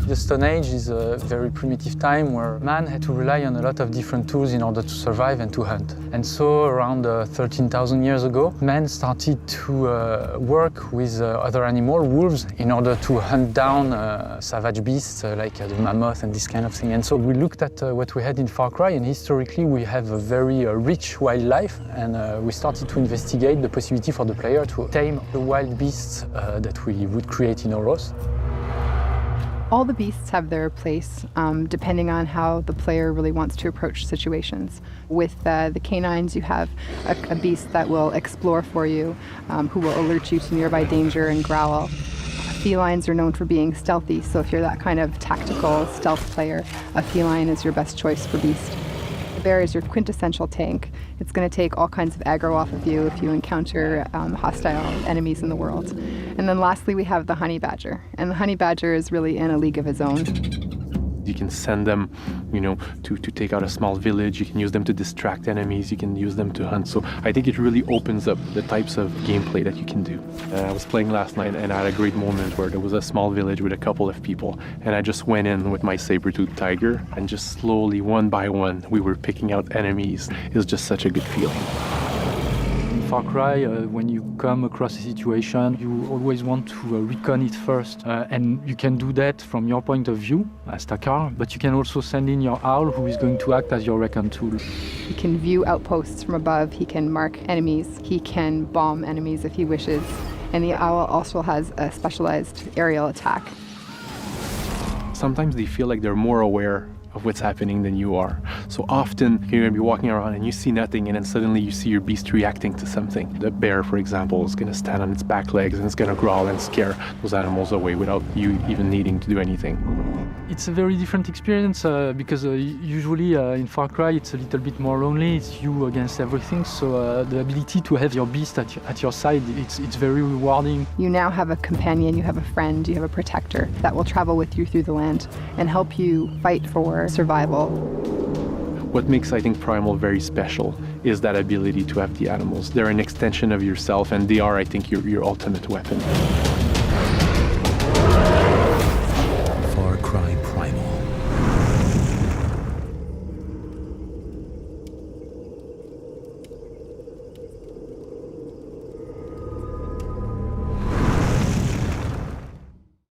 The Stone Age is a very primitive time where man had to rely on a lot of different tools in order to survive and to hunt. And so around 13,000 years ago, man started to work with other animals, wolves, in order to hunt down savage beasts like the mammoth and this kind of thing. And so we looked at what we had in Far Cry, and historically we have a very rich wildlife, and we started to investigate the possibility for the player to tame the wild beasts that we would create in Oros. All the beasts have their place, depending on how the player really wants to approach situations. With the canines, you have a beast that will explore for you, who will alert you to nearby danger and growl. Felines are known for being stealthy, so if you're that kind of tactical stealth player, a feline is your best choice for beast. The bear is your quintessential tank. It's going to take all kinds of aggro off of you if you encounter hostile enemies in the world. And then lastly, we have the honey badger. And the honey badger is really in a league of his own. You can send them, to take out a small village. You can use them to distract enemies. You can use them to hunt. So I think it really opens up the types of gameplay that you can do. I was playing last night and I had a great moment where there was a small village with a couple of people, and I just went in with my saber-toothed tiger, and just slowly, one by one, we were picking out enemies. It was just such a good feeling. In Far Cry, when you come across a situation, you always want to recon it first. And you can do that from your point of view as Takar, but you can also send in your owl, who is going to act as your recon tool. He can view outposts from above, he can mark enemies, he can bomb enemies if he wishes, and the owl also has a specialized aerial attack. Sometimes they feel like they're more aware of what's happening than you are. So often you're going to be walking around and you see nothing, and then suddenly you see your beast reacting to something. The bear, for example, is going to stand on its back legs and it's going to growl and scare those animals away without you even needing to do anything. It's a very different experience because usually in Far Cry it's a little bit more lonely. It's you against everything. So the ability to have your beast at your side, it's very rewarding. You now have a companion, you have a friend, you have a protector that will travel with you through the land and help you fight for survival. What makes, I think, Primal very special is that ability to have the animals. They're an extension of yourself, and they are, I think, your ultimate weapon.